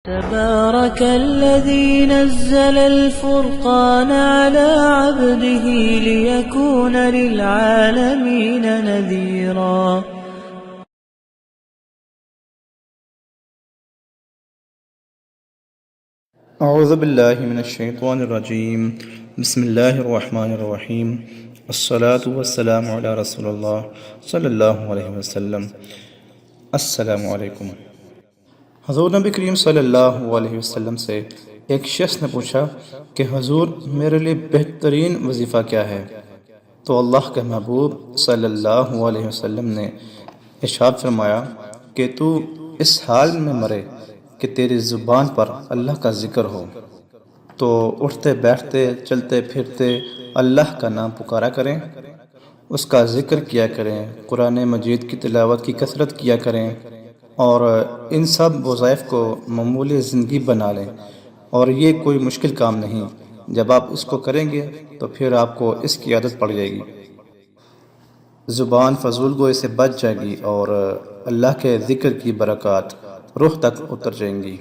تبارك الذي نزل الفرقان على عبده ليكون للعالمين نذيرا. اعوذ باللہ من الشیطان الرجیم. بسم اللہ الرحمن الرحیم. الصلاة والسلام علی رسول اللہ صلی اللہ علیہ وسلم. السلام علیکم. حضور نبی کریم صلی اللہ علیہ وسلم سے ایک شخص نے پوچھا کہ حضور میرے لیے بہترین وظیفہ کیا ہے؟ تو اللہ کے محبوب صلی اللہ علیہ وسلم نے ارشاد فرمایا کہ تو اس حال میں مرے کہ تیری زبان پر اللہ کا ذکر ہو، تو اٹھتے بیٹھتے چلتے پھرتے اللہ کا نام پکارا کریں، اس کا ذکر کیا کریں، قرآن مجید کی تلاوت کی کثرت کیا کریں، اور ان سب وظائف کو معمولی زندگی بنا لیں. اور یہ کوئی مشکل کام نہیں. جب آپ اس کو کریں گے تو پھر آپ کو اس کی عادت پڑ جائے گی، زبان فضول گوئی سے بچ جائے گی، اور اللہ کے ذکر کی برکات روح تک اتر جائیں گی.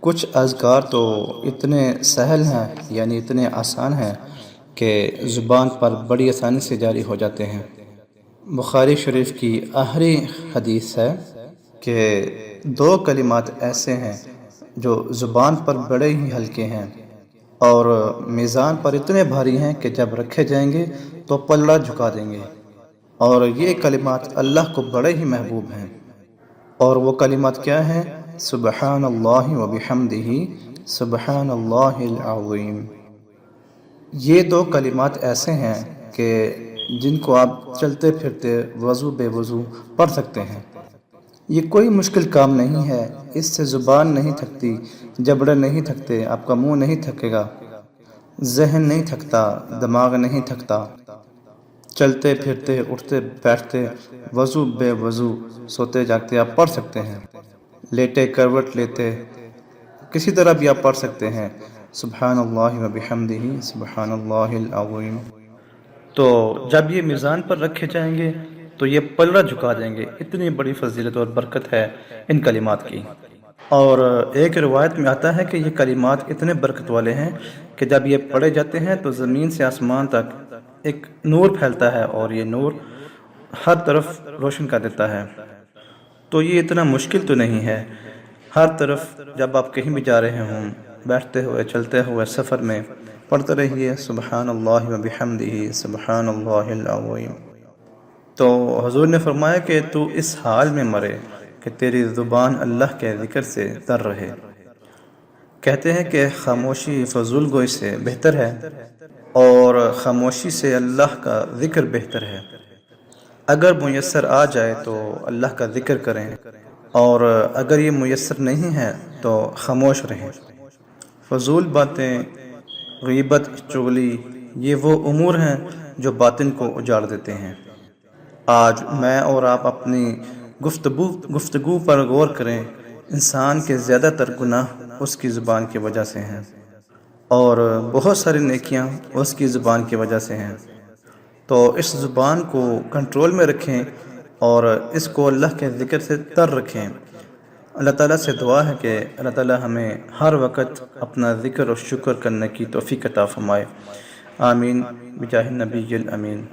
کچھ اذکار تو اتنے سہل ہیں، یعنی اتنے آسان ہیں کہ زبان پر بڑی آسانی سے جاری ہو جاتے ہیں. بخاری شریف کی آخری حدیث ہے کہ دو کلمات ایسے ہیں جو زبان پر بڑے ہی ہلکے ہیں اور میزان پر اتنے بھاری ہیں کہ جب رکھے جائیں گے تو پلڑا جھکا دیں گے، اور یہ کلمات اللہ کو بڑے ہی محبوب ہیں. اور وہ کلمات کیا ہیں؟ سبحان اللہ و بحمدہ سبحان اللہ العظیم. یہ دو کلمات ایسے ہیں کہ جن کو آپ چلتے پھرتے وضو بے وضو پڑھ سکتے ہیں. یہ کوئی مشکل کام نہیں ہے. اس سے زبان نہیں تھکتی، جبڑے نہیں تھکتے، آپ کا منہ نہیں تھکے گا، ذہن نہیں تھکتا، دماغ نہیں تھکتا. چلتے پھرتے اٹھتے بیٹھتے وضو بے وضو سوتے جاگتے آپ پڑھ سکتے ہیں، لیٹے کروٹ لیتے کسی طرح بھی آپ پڑھ سکتے ہیں. سبحان اللہ و بحمدہ سبحان اللہ العظیم. تو جب یہ میزان پر رکھے جائیں گے تو یہ پلڑا جھکا دیں گے. اتنی بڑی فضیلت اور برکت ہے ان کلمات کی. اور ایک روایت میں آتا ہے کہ یہ کلمات اتنے برکت والے ہیں کہ جب یہ پڑھے جاتے ہیں تو زمین سے آسمان تک ایک نور پھیلتا ہے، اور یہ نور ہر طرف روشن کر دیتا ہے. تو یہ اتنا مشکل تو نہیں ہے. ہر طرف جب آپ کہیں بھی جا رہے ہوں، بیٹھتے ہوئے چلتے ہوئے سفر میں پڑھتے رہیے سبحان اللہ و بحمدہ سبحان اللہ العظیم. تو حضور نے فرمایا کہ تو اس حال میں مرے کہ تیری زبان اللہ کے ذکر سے تر رہے. کہتے ہیں کہ خاموشی فضول گوئی سے بہتر ہے، اور خاموشی سے اللہ کا ذکر بہتر ہے. اگر میسر آ جائے تو اللہ کا ذکر کریں، اور اگر یہ میسر نہیں ہے تو خاموش رہیں. فضول باتیں، غیبت، چغلی، یہ وہ امور ہیں جو باطن کو اجاڑ دیتے ہیں. آج میں اور آپ اپنی گفتگو پر غور کریں. انسان کے زیادہ تر گناہ اس کی زبان کی وجہ سے ہیں، اور بہت ساری نیکیاں اس کی زبان کی وجہ سے ہیں. تو اس زبان کو کنٹرول میں رکھیں اور اس کو اللہ کے ذکر سے تر رکھیں. اللہ تعالیٰ سے دعا ہے کہ اللہ تعالیٰ ہمیں ہر وقت اپنا ذکر اور شکر کرنے کی توفیق عطا فرمائے. آمین بجاہ النبی الامین.